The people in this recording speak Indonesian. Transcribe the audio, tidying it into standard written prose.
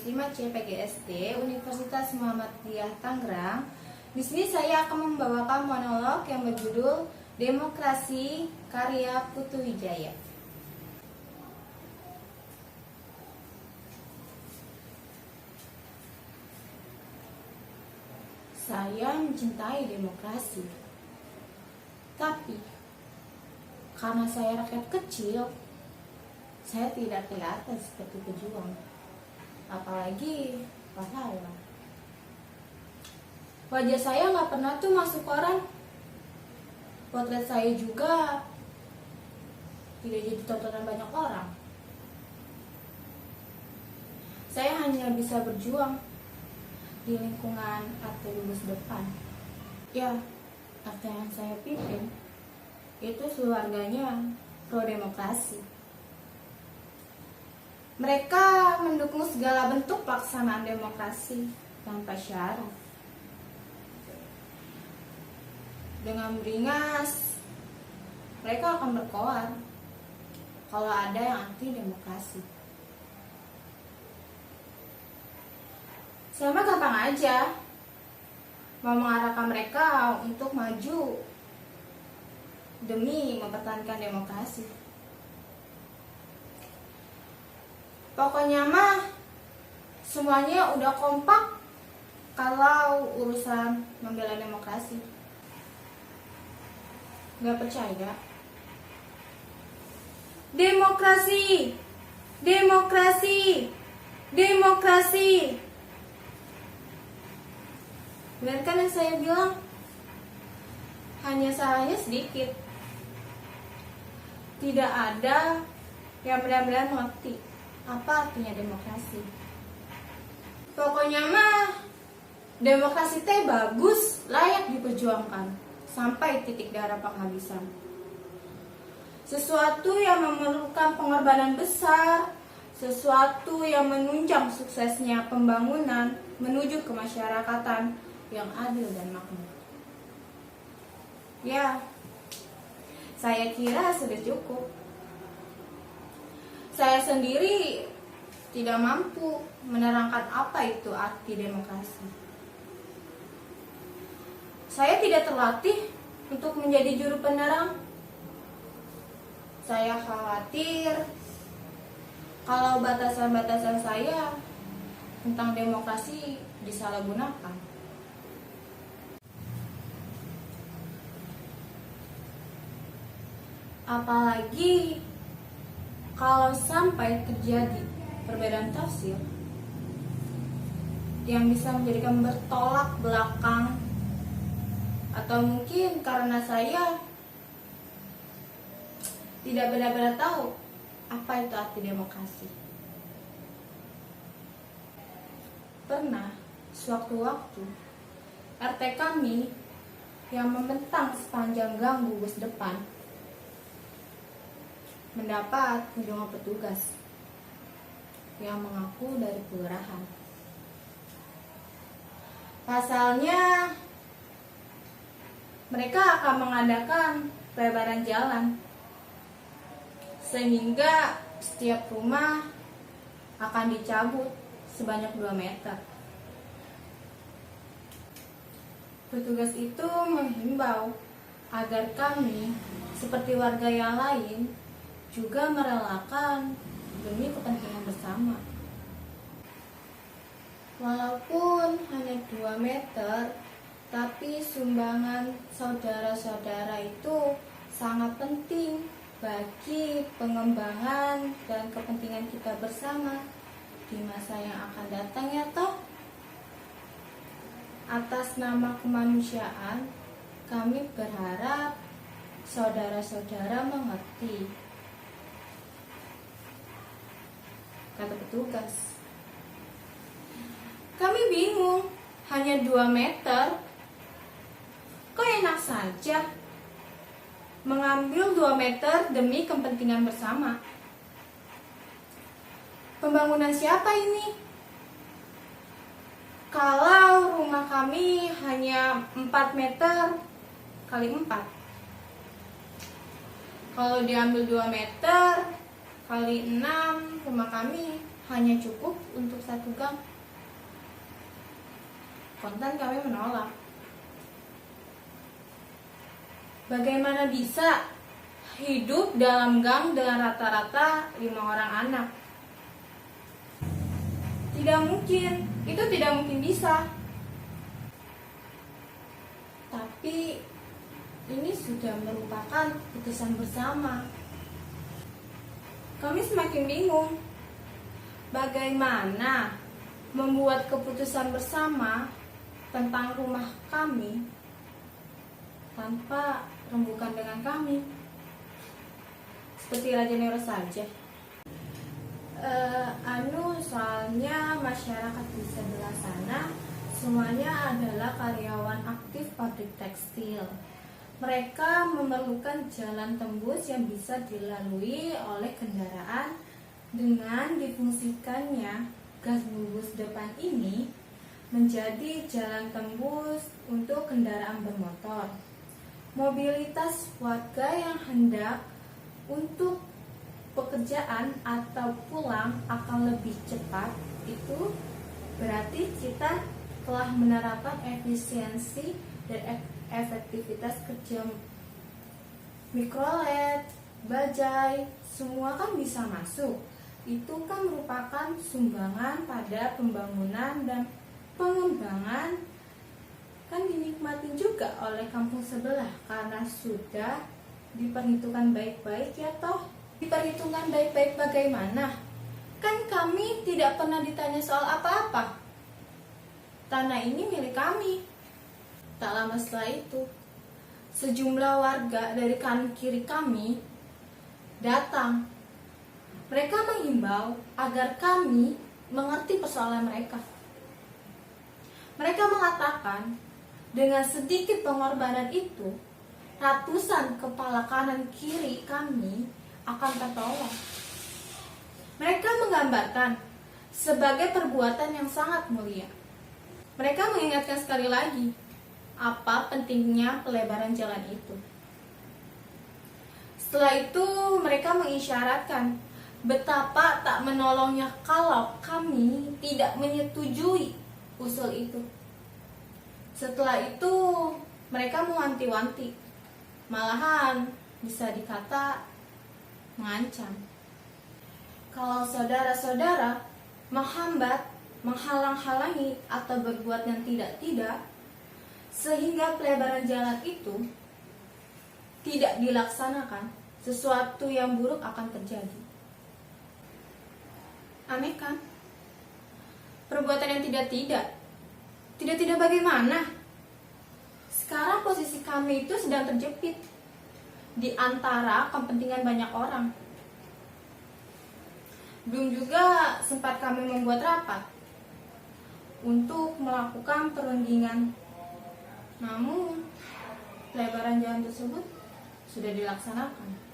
5 CPGSD Universitas Muhammadiyah Tangerang. Di sini saya akan membawakan monolog yang berjudul Demokrasi karya Putu Wijaya. Saya mencintai demokrasi, tapi karena saya rakyat kecil, saya tidak kelihatan seperti pejuang, apalagi pahlawan. Wajah saya nggak pernah tuh masuk koran. Potret saya juga tidak jadi tontonan banyak orang. Saya hanya bisa berjuang di lingkungan RT lulus depan. Ya, RT yang saya pimpin itu keluarganya pro demokrasi. Mereka mendukung segala bentuk pelaksanaan demokrasi tanpa syarat. Dengan beringas, mereka akan berkoar kalau ada yang anti demokrasi. Saya mah gampang aja mau mengarahkan mereka untuk maju demi mempertahankan demokrasi. Pokoknya mah semuanya udah kompak kalau urusan membela demokrasi. Gak percaya? Demokrasi, demokrasi, demokrasi. Benar kan yang saya bilang? Hanya salahnya sedikit. Tidak ada yang benar-benar mengerti apa artinya demokrasi. Pokoknya mah demokrasi teh bagus, layak diperjuangkan sampai titik darah penghabisan. Sesuatu yang memerlukan pengorbanan besar, sesuatu yang menunjang suksesnya pembangunan menuju kemasyarakatan yang adil dan makmur. Ya, saya kira sudah cukup. Saya sendiri tidak mampu menerangkan apa itu arti demokrasi. Saya tidak terlatih untuk menjadi juru penerang. Saya khawatir kalau batasan-batasan saya tentang demokrasi disalahgunakan. Apalagi kalau sampai terjadi perbedaan tafsir yang bisa menjadikan bertolak belakang, atau mungkin karena saya tidak benar-benar tahu apa itu arti demokrasi. Pernah sewaktu-waktu RT kami yang membentang sepanjang gang bus depan mendapat kunjungan petugas yang mengaku dari kelurahan. Pasalnya mereka akan mengadakan pelebaran jalan sehingga setiap rumah akan dicabut sebanyak 2 meter. Petugas itu menghimbau agar kami seperti warga yang lain juga merelakan demi kepentingan bersama. Walaupun hanya 2 meter, tapi sumbangan saudara-saudara itu sangat penting bagi pengembangan dan kepentingan kita bersama di masa yang akan datang, ya toh. Atas nama kemanusiaan, kami berharap saudara-saudara mengerti, kata petugas. Kami bingung, hanya 2 meter. Kok enak saja mengambil 2 meter demi kepentingan bersama. Pembangunan siapa ini? Kalau rumah kami hanya 4 meter kali 4. Kalau diambil 2 meter kali 6, rumah kami hanya cukup untuk satu gang. Kontan kami menolak. Bagaimana bisa hidup dalam gang dengan rata-rata 5 orang anak? Tidak mungkin, itu tidak mungkin bisa. Tapi ini sudah merupakan keputusan bersama. Kami semakin bingung. Bagaimana membuat keputusan bersama tentang rumah kami tanpa rembukan dengan kami? Seperti Raja Nero saja. Soalnya masyarakat di sebelah sana semuanya adalah karyawan aktif pabrik tekstil. Mereka memerlukan jalan tembus yang bisa dilalui oleh kendaraan. Dengan difungsikannya gas bungkus depan ini menjadi jalan tembus untuk kendaraan bermotor. Mobilitas warga yang hendak untuk pekerjaan atau pulang akan lebih cepat. Itu berarti kita telah menerapkan efisiensi dan efektivitas kerja. Mikrolet, bajai, semua kan bisa masuk. Itu kan merupakan sumbangan pada pembangunan dan pengembangan, kan dinikmati juga oleh kampung sebelah karena sudah diperhitungkan baik-baik ya toh. Diperhitungkan baik-baik bagaimana? Kan kami tidak pernah ditanya soal apa-apa. Tanah ini milik kami. Tak lama setelah itu, sejumlah warga dari kanan kiri kami datang. Mereka menghimbau agar kami mengerti persoalan mereka. Mereka mengatakan dengan sedikit pengorbanan itu, ratusan kepala kanan kiri kami akan tertolong. Mereka menggambarkan sebagai perbuatan yang sangat mulia. Mereka mengingatkan sekali lagi apa pentingnya pelebaran jalan itu. Setelah itu mereka mengisyaratkan betapa tak menolongnya kalau kami tidak menyetujui usul itu. Setelah itu mereka mewanti-wanti, malahan bisa dikata mengancam. Kalau saudara-saudara menghambat, menghalang-halangi atau berbuat yang tidak-tidak sehingga pelebaran jalan itu tidak dilaksanakan, sesuatu yang buruk akan terjadi. Aneh kan? Perbuatan yang tidak-tidak bagaimana? Sekarang posisi kami itu sedang terjepit di antara kepentingan banyak orang. Belum juga sempat kami membuat rapat untuk melakukan perundingan. Namun, pelebaran jalan tersebut sudah dilaksanakan.